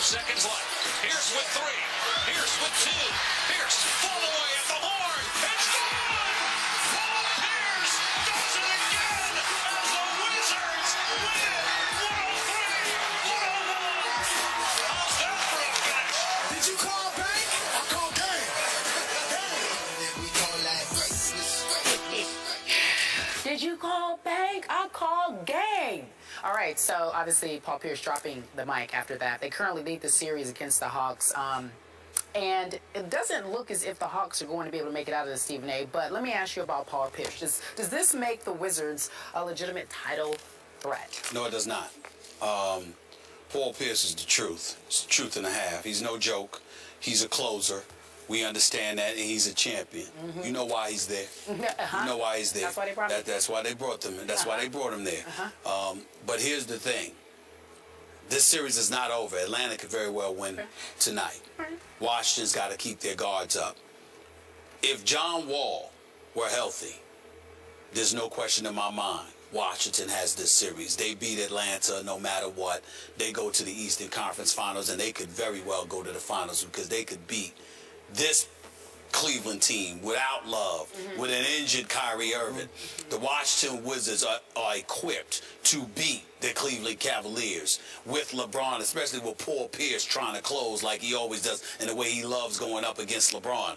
seconds left. Pierce with 3. Pierce with 2. Pierce fall away at the horn. It's gone! Paul Pierce does it again as the Wizards win 103-101. How's that for a finish? Did you call bank? I called game. Did you call bank? I called game. All right, so obviously Paul Pierce dropping the mic after that. They currently lead the series against the Hawks. And it doesn't look as if the Hawks are going to be able to make it out of the Stephen A. But let me ask you about Paul Pierce. Does this make the Wizards a legitimate title threat? No, it does not. Paul Pierce is the truth. It's the truth and a half. He's no joke. He's a closer. We understand that, and he's a champion. Mm-hmm. You know why he's there. You know why he's there. That's why they brought him. That's why they brought him. That's why they brought him there. But here's the thing. This series is not over. Atlanta could very well win tonight. Washington's got to keep their guards up. If John Wall were healthy, there's no question in my mind Washington has this series. They beat Atlanta no matter what. They go to the Eastern Conference Finals, and they could very well go to the finals because they could beat this Cleveland team without Love, with an injured Kyrie Irving. The Washington Wizards are equipped to beat the Cleveland Cavaliers with LeBron, especially with Paul Pierce trying to close like he always does and the way he loves going up against LeBron.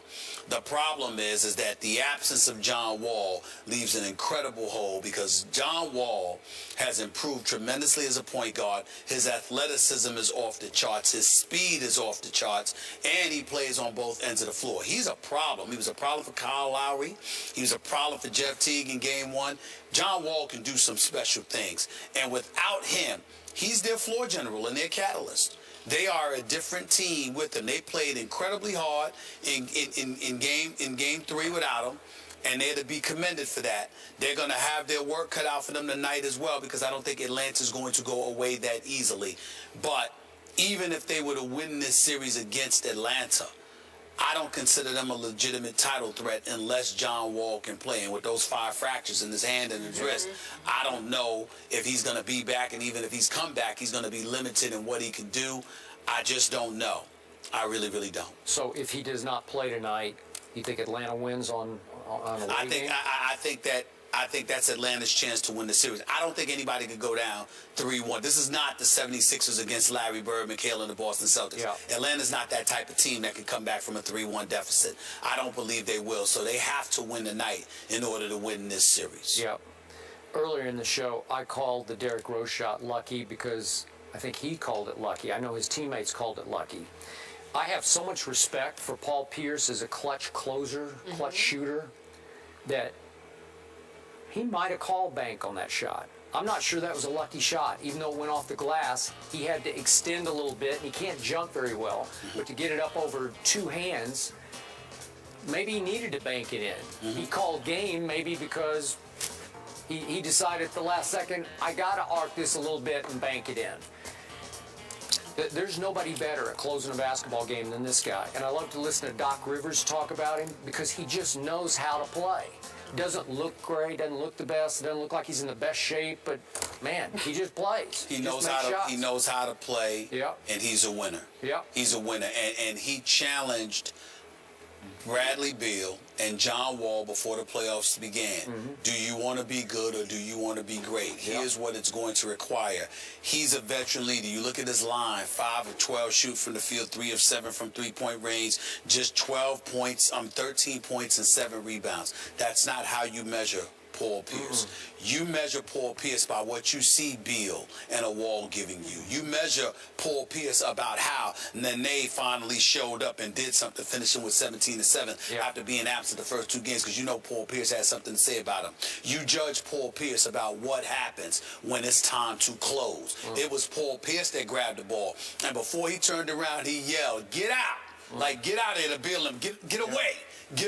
The problem is that the absence of John Wall leaves an incredible hole because John Wall has improved tremendously as a point guard. His athleticism is off the charts. His speed is off the charts. And he plays on both ends of the floor. He's a problem. He was a problem for Kyle Lowry. He was a problem for Jeff Teague in Game 1. John Wall can do some special things. And without him, he's their floor general and their catalyst. They are a different team with him. They played incredibly hard in game 3 without him, and they're to be commended for that. They're going to have their work cut out for them tonight as well because I don't think Atlanta's going to go away that easily. But even if they were to win this series against Atlanta, I don't consider them a legitimate title threat unless John Wall can play. And with those 5 fractures in his hand and his wrist, I don't know if he's going to be back. And even if he's come back, he's going to be limited in what he can do. I just don't know. I really, really don't. So if he does not play tonight, you think Atlanta wins on a away game? I think that's Atlanta's chance to win the series. I don't think anybody could go down 3-1. This is not the 76ers against Larry Bird, McHale, and the Boston Celtics. Yeah. Atlanta's not that type of team that can come back from a 3-1 deficit. I don't believe they will. So they have to win tonight in order to win this series. Yeah. Earlier in the show, I called the Derrick Rose shot lucky because I think he called it lucky. I know his teammates called it lucky. I have so much respect for Paul Pierce as a clutch closer, clutch shooter, that he might have called bank on that shot. I'm not sure that was a lucky shot. Even though it went off the glass, he had to extend a little bit, and he can't jump very well. But to get it up over 2 hands, maybe he needed to bank it in. He called game maybe because he decided at the last second, I got to arc this a little bit and bank it in. There's nobody better at closing a basketball game than this guy. And I love to listen to Doc Rivers talk about him because he just knows how to play. Doesn't look great, doesn't look the best, doesn't look like he's in the best shape, but man, he just plays. He knows how to play, and he's a winner. He's a winner, and he challenged Bradley Beal and John Wall before the playoffs began. Do you want to be good or do you want to be great? Here's what it's going to require. He's a veteran leader. You look at his line, 5 of 12 shoot from the field, 3 of 7 from three-point range, just 12 points, 13 points and 7 rebounds. That's not how you measure Paul Pierce. You measure Paul Pierce by what you see Beal and a Wall giving you. You measure Paul Pierce about how Nene finally showed up and did something, finishing with 17-7 after being absent the first 2 games, because you know Paul Pierce has something to say about him. You judge Paul Pierce about what happens when it's time to close. It was Paul Pierce that grabbed the ball, and before he turned around, he yelled, "Get out!" Like, get out of there to Beal him. Get away.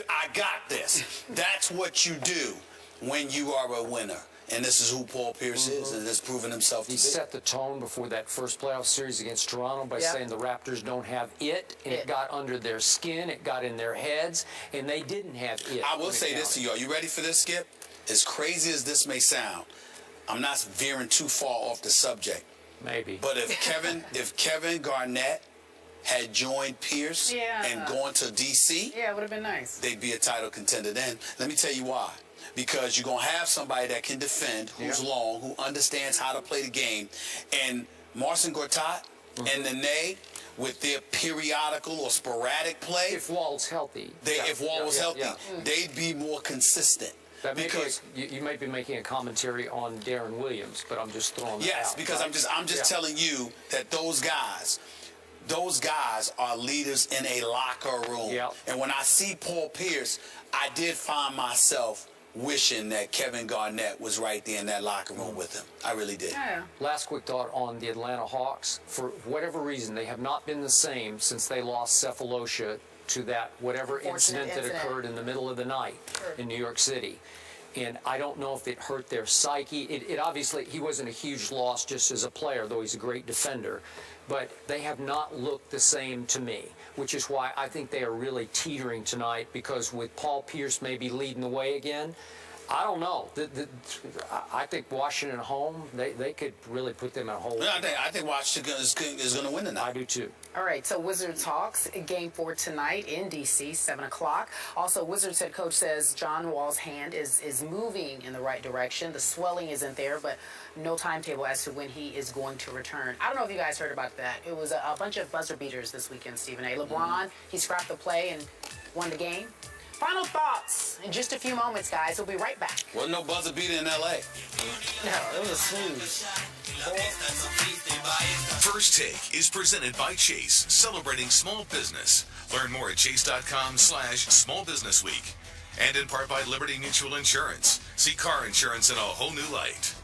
I got this. That's what you do when you are a winner. And this is who Paul Pierce is, and has proven himself to be. He set the tone before that first playoff series against Toronto by saying the Raptors don't have it, and it got under their skin, it got in their heads, and they didn't have it. I will say this to you. Are you ready for this, Skip? As crazy as this may sound, I'm not veering too far off the subject. Maybe. But if Kevin Garnett had joined Pierce and gone to D.C., yeah, it would have been nice. They'd be a title contender then. Let me tell you why. Because you're going to have somebody that can defend, who's long, who understands how to play the game. And Marcin Gortat and Nene, with their periodical or sporadic play. If Wall's healthy. If Wall was healthy, they'd be more consistent. That because you might be making a commentary on Darren Williams, but I'm just throwing that out. Yes, because I'm just telling you that those guys are leaders in a locker room. Yep. And when I see Paul Pierce, I did find myself wishing that Kevin Garnett was right there in that locker room with him. I really did. Yeah. Last quick thought on the Atlanta Hawks. For whatever reason, they have not been the same since they lost Cephalosha to that whatever incident that occurred in the middle of the night in New York City. And I don't know if it hurt their psyche. It obviously, he wasn't a huge loss just as a player, though he's a great defender. But they have not looked the same to me, which is why I think they are really teetering tonight, because with Paul Pierce maybe leading the way again, I don't know. I think Washington home, they could really put them in a hole. I think Washington is going to win tonight. I do too. All right, so Wizards Hawks, game 4 tonight in D.C., 7 o'clock. Also, Wizards head coach says John Wall's hand is moving in the right direction. The swelling isn't there, but no timetable as to when he is going to return. I don't know if you guys heard about that. It was a bunch of buzzer beaters this weekend, Stephen A. Lebron, he scrapped the play and won the game. Final thoughts in just a few moments, guys. We'll be right back. Wasn't no buzzer beater in L.A. No, it was snooze. First Take is presented by Chase, celebrating small business. Learn more at chase.com/small business week. And in part by Liberty Mutual Insurance. See car insurance in a whole new light.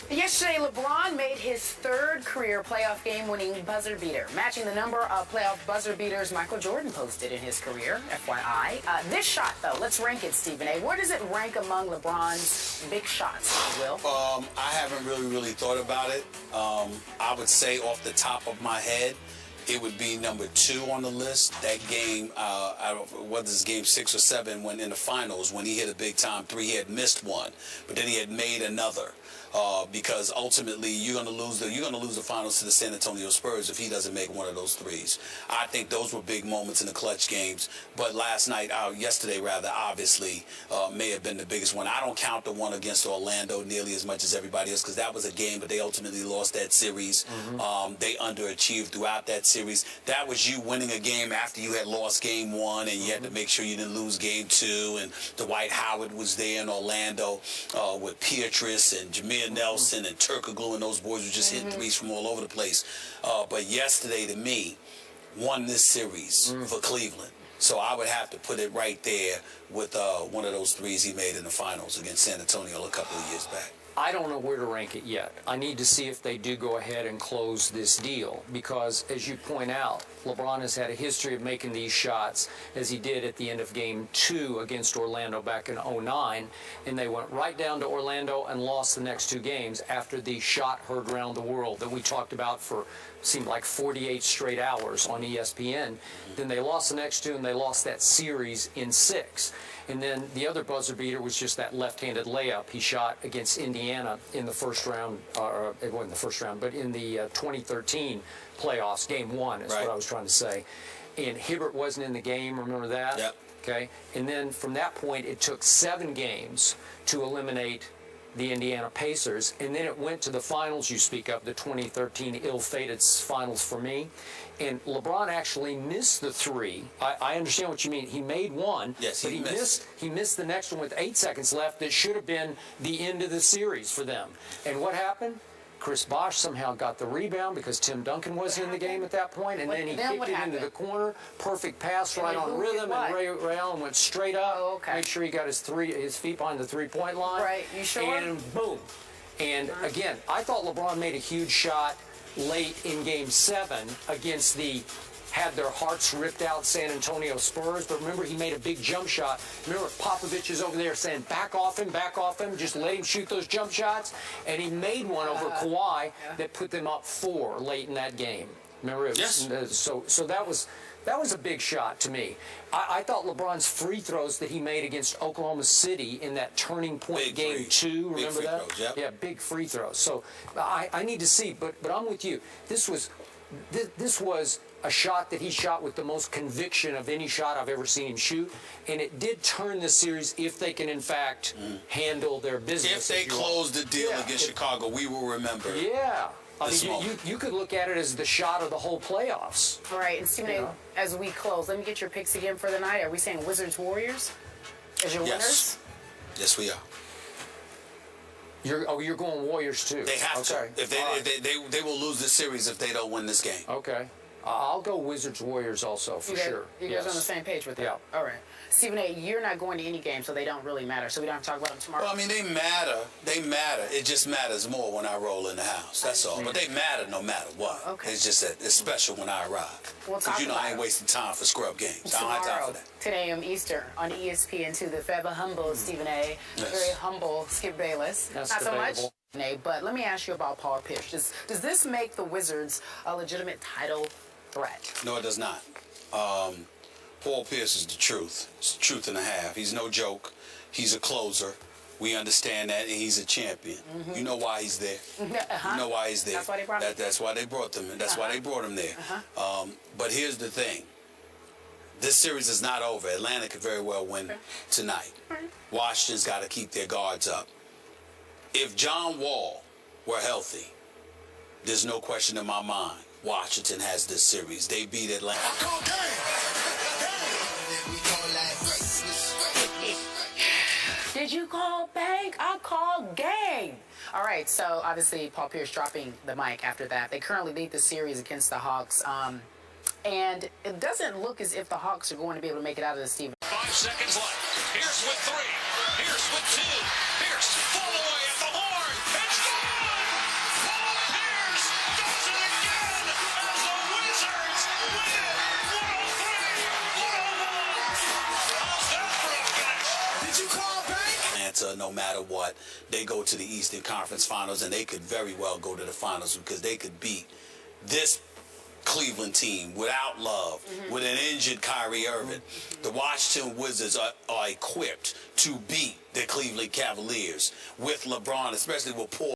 Yesterday, LeBron made his 3rd career playoff game-winning buzzer beater, matching the number of playoff buzzer beaters Michael Jordan posted in his career, FYI. This shot, though, let's rank it, Stephen A. Where does it rank among LeBron's big shots, Will? I haven't really thought about it. I would say off the top of my head, it would be number 2 on the list. That game, whether it's game 6 or 7, when in the finals, when he hit a big-time 3, he had missed one, but then he had made another. Because ultimately you're going to lose the finals to the San Antonio Spurs if he doesn't make one of those threes. I think those were big moments in the clutch games. But yesterday, obviously may have been the biggest one. I don't count the one against Orlando nearly as much as everybody else, because that was a game, but they ultimately lost that series. They underachieved throughout that series. That was you winning a game after you had lost game 1, and you had to make sure you didn't lose game 2. And Dwight Howard was there in Orlando with Pietrus and Jameer Nelson and Turkoglu, and those boys were just hitting threes from all over the place. But yesterday, to me, won this series for Cleveland. So I would have to put it right there with one of those threes he made in the finals against San Antonio a couple of years back. I don't know where to rank it yet. I need to see if they do go ahead and close this deal, because, as you point out, LeBron has had a history of making these shots, as he did at the end of Game 2 against Orlando back in 2009, and they went right down to Orlando and lost the next 2 games after the shot heard around the world that we talked about for seemed like 48 straight hours on ESPN. Then they lost the next 2, and they lost that series in 6. And then the other buzzer beater was just that left-handed layup he shot against Indiana in the first round, or it wasn't the first round, but in the 2013 playoffs, Game 1 is what I was trying to say. And Hibbert wasn't in the game, remember that? Yep. Okay. And then from that point, it took 7 games to eliminate the Indiana Pacers, and then it went to the finals you speak of, the 2013 ill-fated finals for me. And LeBron actually missed the 3. I understand what you mean. He made one, yes, but he missed the next one with 8 seconds left that should have been the end of the series for them. And what happened? Chris Bosh somehow got the rebound because Tim Duncan wasn't in the game at that point, and then he kicked it into the corner. Perfect pass right on rhythm, and Ray Allen went straight up. Made sure he got his feet behind the three-point line. Right, you sure? And boom. And again, I thought LeBron made a huge shot late in Game 7 against the had their hearts ripped out San Antonio Spurs, but remember, he made a big jump shot. Remember, Popovich is over there saying, back off him, just let him shoot those jump shots, and he made one over Kawhi that put them up 4 late in that game. Remember, it was, so that was That was a big shot to me. I thought LeBron's free throws that he made against Oklahoma City in that turning point Big game free. 2, Big remember free that? throws, yep. Yeah, big free throws. So I need to see, but I'm with you. This was a shot that he shot with the most conviction of any shot I've ever seen him shoot, and it did turn the series if they can in fact handle their business. If they close the deal Yeah. against Chicago, we will remember. Yeah. I This mean, moment. you could look at it as the shot of the whole playoffs. All right, and Stephen A., Yeah. as we close, let me get your picks again for the night. Are we saying Wizards Warriors as your winners? Yes, we are. You're going Warriors too. They have okay. to. If they will lose the series if they don't win this game. Okay. I'll go Wizards Warriors also for sure. You guys are on the same page with that? Yeah. All right. Stephen A., you're not going to any game, so they don't really matter. So we don't have to talk about them tomorrow? Well, I mean, they matter. They matter. It just matters more when I roll in the house. That's all. But they matter no matter what. Okay. It's just that it's special when I arrive. We'll Because talk you know I about ain't it. wasting time for scrub games. I don't have time Tomorrow, for that. 10 a.m. Eastern on ESPN2, the forever humble Stephen A. Yes. Very humble Skip Bayless. That's Not so much. debatable. Stephen A., but let me ask you about Paul Pierce. Does this make the Wizards a legitimate title threat? No, it does not. Paul Pierce is the truth. It's the truth and a half. He's no joke. He's a closer. We understand that, and he's a champion. You know why he's there. You know why he's there. That's why they brought him. That's why they brought them. That's why they brought him there. But here's the thing. This series is not over. Atlanta could very well win tonight. Washington's got to keep their guards up. If John Wall were healthy, there's no question in my mind Washington has this series. They beat Atlanta. I call game. Did you call bank? I called game. All right, so obviously Paul Pierce dropping the mic after that. They currently lead the series against the Hawks. And it doesn't look as if the Hawks are going to be able to make it out of the Stephen. 5 seconds left. Pierce with 3. Pierce with 2. Pierce fall away at the horn. It's gone! Paul Pierce does it again as the Wizards win it 103-101. How's that for a finish? Did you call bank? Atlanta, no matter what, they go to the Eastern Conference Finals, and they could very well go to the finals because they could beat this Cleveland team without Love, with an injured Kyrie Irving. The Washington Wizards are equipped to beat the Cleveland Cavaliers with LeBron, especially with Paul